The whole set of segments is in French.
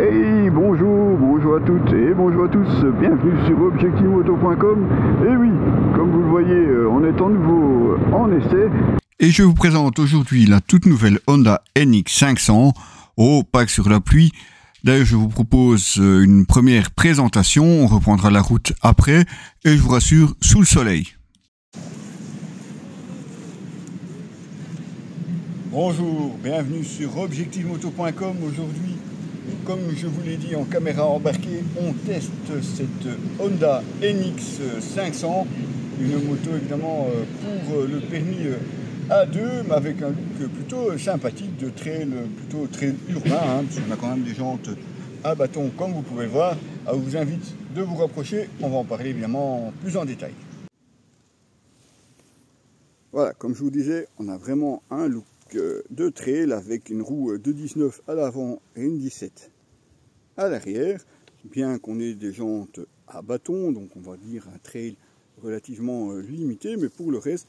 Hey, bonjour à toutes et bonjour à tous, bienvenue sur objectivemoto.com. Et oui, comme vous le voyez, on est en nouveau en essai. Et je vous présente aujourd'hui la toute nouvelle Honda NX 500 au pack sur la pluie. D'ailleurs, je vous propose une première présentation, on reprendra la route après, et je vous rassure, sous le soleil. Bonjour, bienvenue sur objectivemoto.com. Aujourd'hui, comme je vous l'ai dit en caméra embarquée, on teste cette Honda NX 500, une moto évidemment pour le permis A2, mais avec un look plutôt sympathique, de trail, plutôt trail urbain, parce qu'on a quand même des jantes à bâton comme vous pouvez voir. Je vous invite de vous rapprocher, on va en parler évidemment plus en détail. Voilà, comme je vous disais, on a vraiment un look de trail avec une roue de 19 à l'avant et une 17 à l'arrière, bien qu'on ait des jantes à bâton, donc on va dire un trail relativement limité, mais pour le reste,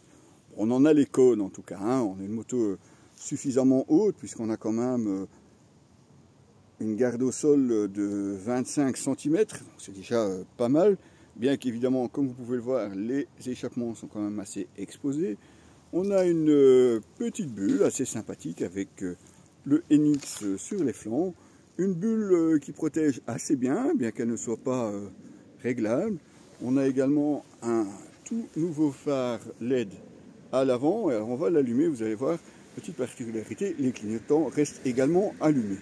on en a les cônes en tout cas, on a une moto suffisamment haute puisqu'on a quand même une garde au sol de 25 cm, c'est déjà pas mal, bien qu'évidemment, comme vous pouvez le voir, les échappements sont quand même assez exposés. On a une petite bulle assez sympathique avec le NX sur les flancs, une bulle qui protège assez bien, bien qu'elle ne soit pas réglable. On a également un tout nouveau phare LED à l'avant, et alors on va l'allumer, vous allez voir, petite particularité, les clignotants restent également allumés.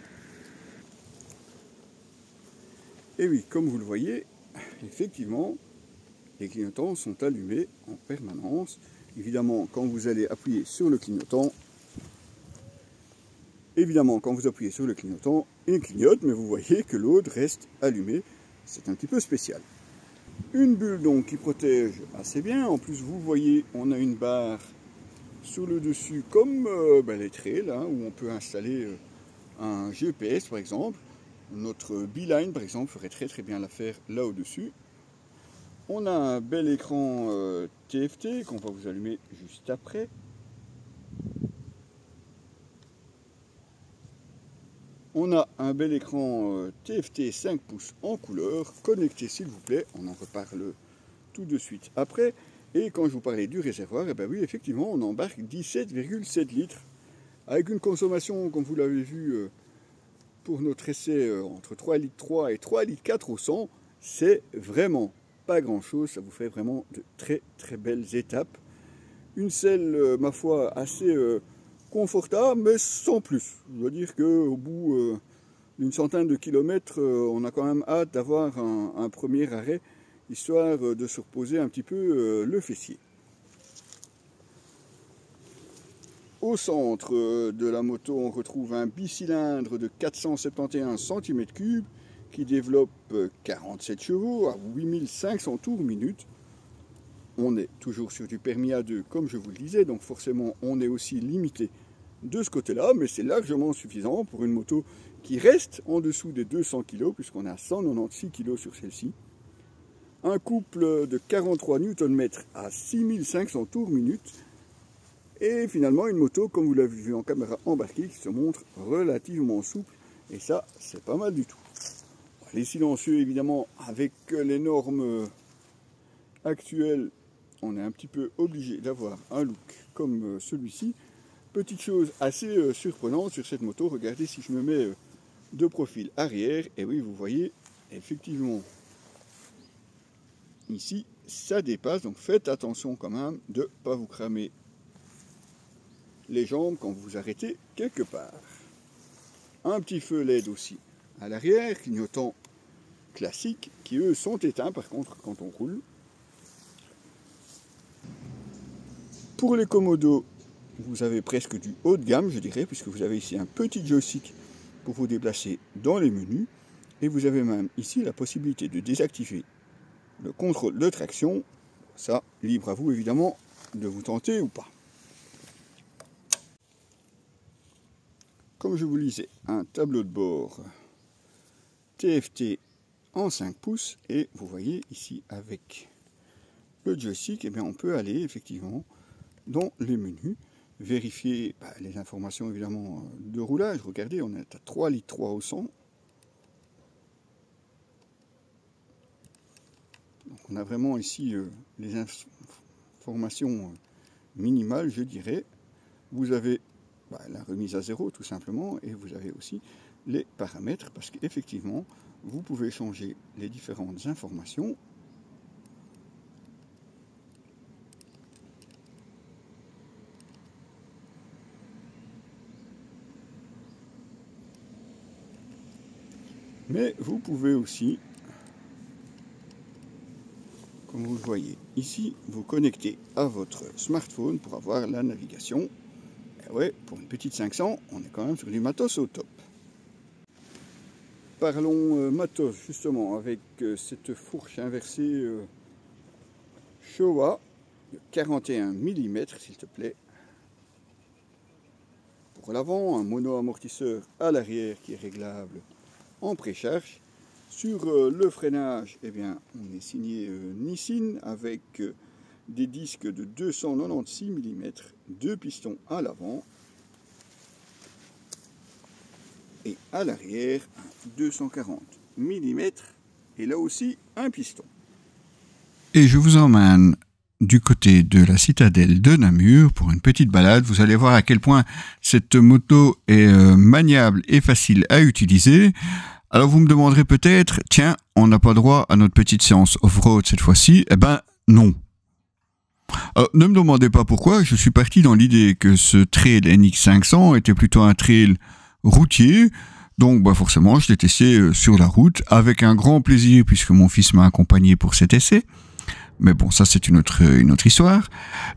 Et oui, comme vous le voyez, effectivement, les clignotants sont allumés en permanence. Évidemment, quand vous allez appuyer sur le clignotant, il clignote, mais vous voyez que l'autre reste allumé. C'est un petit peu spécial. Une bulle donc qui protège assez bien. En plus, vous voyez, on a une barre sur le dessus, comme les trails, où on peut installer un GPS par exemple. Notre Beeline par exemple ferait très bien l'affaire là au-dessus. On a un bel écran TFT qu'on va vous allumer juste après. On a un bel écran TFT 5 pouces en couleur, connecté s'il vous plaît, on en reparle tout de suite après. Et quand je vous parlais du réservoir, oui effectivement on embarque 17,7 litres, avec une consommation comme vous l'avez vu pour notre essai entre 3,3 litres et 3,4 litres au 100, c'est vraiment pas grand chose, ça vous fait vraiment de très belles étapes. Une selle, ma foi, assez confortable, mais sans plus. Je dois dire qu'au bout d'une centaine de kilomètres, on a quand même hâte d'avoir un premier arrêt, histoire de se reposer un petit peu le fessier. Au centre de la moto, on retrouve un bicylindre de 471 cm3 qui développe 47 chevaux à 8500 tours minute. On est toujours sur du permis A2 comme je vous le disais, donc forcément on est aussi limité de ce côté-là, mais c'est largement suffisant pour une moto qui reste en dessous des 200 kg, puisqu'on est à 196 kg sur celle-ci. Un couple de 43 Nm à 6500 tours minute, et finalement une moto, comme vous l'avez vu en caméra embarquée, qui se montre relativement souple, et ça c'est pas mal du tout. Les silencieux évidemment, avec les normes actuelles, on est un petit peu obligé d'avoir un look comme celui-ci. Petite chose assez surprenante sur cette moto, regardez si je me mets de profil arrière, et oui vous voyez effectivement ici ça dépasse, donc faites attention quand même de ne pas vous cramer les jambes quand vous arrêtez quelque part. Un petit feu LED aussi à l'arrière, clignotants classiques qui eux sont éteints par contre quand on roule. Pour les commodos, vous avez presque du haut de gamme, je dirais, puisque vous avez ici un petit joystick pour vous déplacer dans les menus. Et vous avez même ici la possibilité de désactiver le contrôle de traction. Ça, libre à vous évidemment de vous tenter ou pas. Comme je vous le disais, un tableau de bord TFT en 5 pouces. Et vous voyez ici avec le joystick, on peut aller effectivement dans les menus, vérifier les informations évidemment de roulage. Regardez, on est à 3,3 litres au 100. on a vraiment ici les informations minimales, je dirais. Vous avez la remise à zéro tout simplement, et vous avez aussi les paramètres, parce qu'effectivement vous pouvez changer les différentes informations. Mais vous pouvez aussi, comme vous le voyez ici, vous connecter à votre smartphone pour avoir la navigation. Et ouais, pour une petite 500, on est quand même sur du matos au top. Parlons matos justement avec cette fourche inversée Showa de 41 mm s'il te plaît. Pour l'avant, un mono-amortisseur à l'arrière qui est réglable en précharge. Sur le freinage, eh bien, on est signé Nissin avec des disques de 296 mm, deux pistons à l'avant et à l'arrière 240 mm et là aussi un piston. Et je vous emmène du côté de la citadelle de Namur pour une petite balade. Vous allez voir à quel point cette moto est maniable et facile à utiliser. Alors vous me demanderez peut-être, tiens, on n'a pas droit à notre petite séance off-road cette fois-ci. Eh ben non. Alors, ne me demandez pas pourquoi, je suis parti dans l'idée que ce trail NX500 était plutôt un trail routier. Donc forcément, je l'ai testé sur la route avec un grand plaisir puisque mon fils m'a accompagné pour cet essai. Mais bon, ça c'est une autre histoire.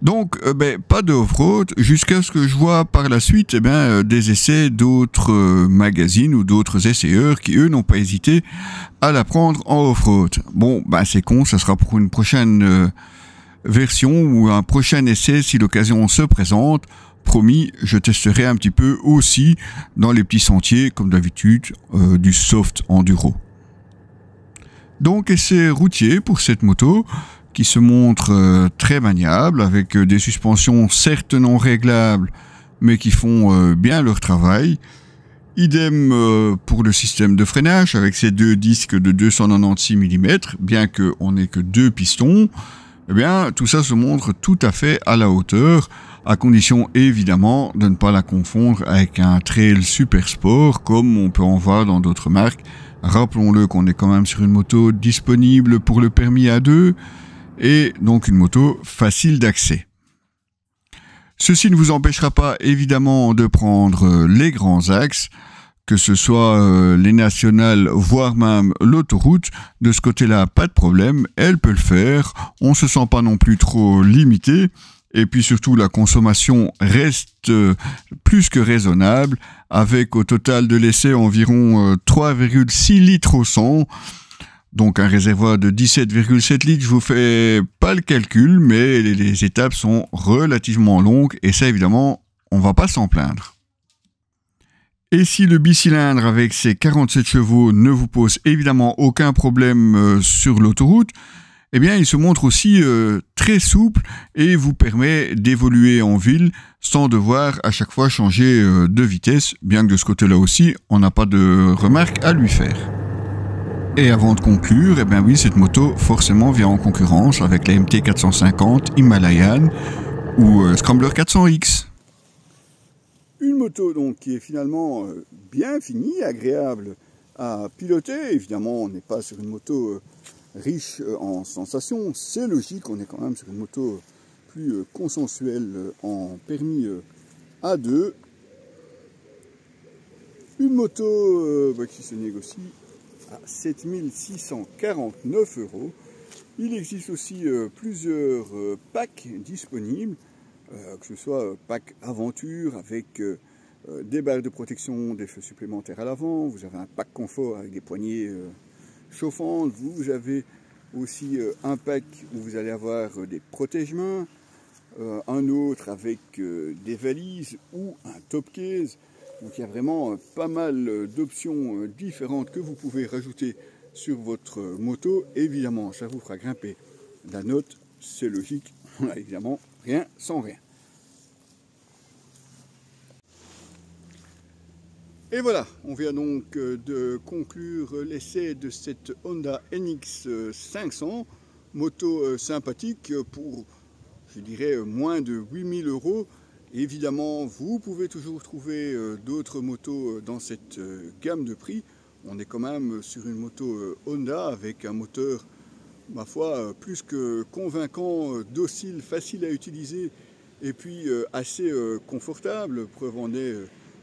Donc, pas de off-road jusqu'à ce que je vois par la suite des essais d'autres magazines ou d'autres essayeurs qui, eux, n'ont pas hésité à la prendre en off-road. Bon, c'est con, ça sera pour une prochaine version ou un prochain essai si l'occasion se présente. Promis, je testerai un petit peu aussi dans les petits sentiers, comme d'habitude, du soft enduro. Donc, essai routier pour cette moto qui se montre très maniable, avec des suspensions certes non réglables, mais qui font bien leur travail. Idem pour le système de freinage, avec ces deux disques de 296 mm, bien qu'on n'ait que deux pistons. Eh bien, tout ça se montre tout à fait à la hauteur, à condition évidemment de ne pas la confondre avec un trail super sport, comme on peut en voir dans d'autres marques. Rappelons-le qu'on est quand même sur une moto disponible pour le permis A2, et donc une moto facile d'accès. Ceci ne vous empêchera pas évidemment de prendre les grands axes, que ce soit les nationales, voire même l'autoroute. De ce côté-là, pas de problème, elle peut le faire, on ne se sent pas non plus trop limité, et puis surtout la consommation reste plus que raisonnable, avec au total de l'essai environ 3,6 litres au 100, donc un réservoir de 17,7 litres, je vous fais pas le calcul, mais les étapes sont relativement longues, et ça évidemment, on va pas s'en plaindre. Et si le bicylindre avec ses 47 chevaux ne vous pose évidemment aucun problème sur l'autoroute, eh bien il se montre aussi très souple et vous permet d'évoluer en ville sans devoir à chaque fois changer de vitesse, bien que de ce côté-là aussi, on n'a pas de remarques à lui faire. Et avant de conclure, eh bien oui, cette moto forcément vient en concurrence avec la MT450, Himalayan ou Scrambler 400X. Une moto donc qui est finalement bien finie, agréable à piloter. Évidemment, on n'est pas sur une moto riche en sensations. C'est logique, on est quand même sur une moto plus consensuelle en permis A2. Une moto qui se négocie à 7 649 €. Il existe aussi plusieurs packs disponibles, que ce soit pack aventure avec des barres de protection, des feux supplémentaires à l'avant. Vous avez un pack confort avec des poignées chauffantes. Vous avez aussi un pack où vous allez avoir des protège-mains, un autre avec des valises ou un top case. Donc il y a vraiment pas mal d'options différentes que vous pouvez rajouter sur votre moto. Évidemment, ça vous fera grimper la note, c'est logique. On n'a évidemment rien sans rien. Et voilà, on vient donc de conclure l'essai de cette Honda NX 500. moto sympathique pour, je dirais, moins de 8 000 €. Évidemment, vous pouvez toujours trouver d'autres motos dans cette gamme de prix. On est quand même sur une moto Honda avec un moteur, ma foi, plus que convaincant, docile, facile à utiliser et puis assez confortable. Preuve en est,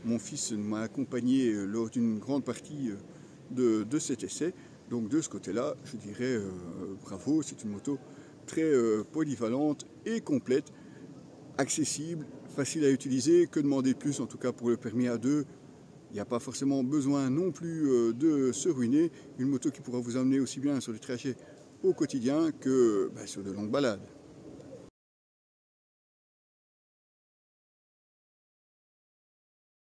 mon fils m'a accompagné lors d'une grande partie de cet essai. Donc de ce côté-là, je dirais bravo, c'est une moto très polyvalente et complète, accessible, facile à utiliser. Que demander de plus, en tout cas pour le permis A2? Il n'y a pas forcément besoin non plus de se ruiner. Une moto qui pourra vous amener aussi bien sur des trajets au quotidien que sur de longues balades.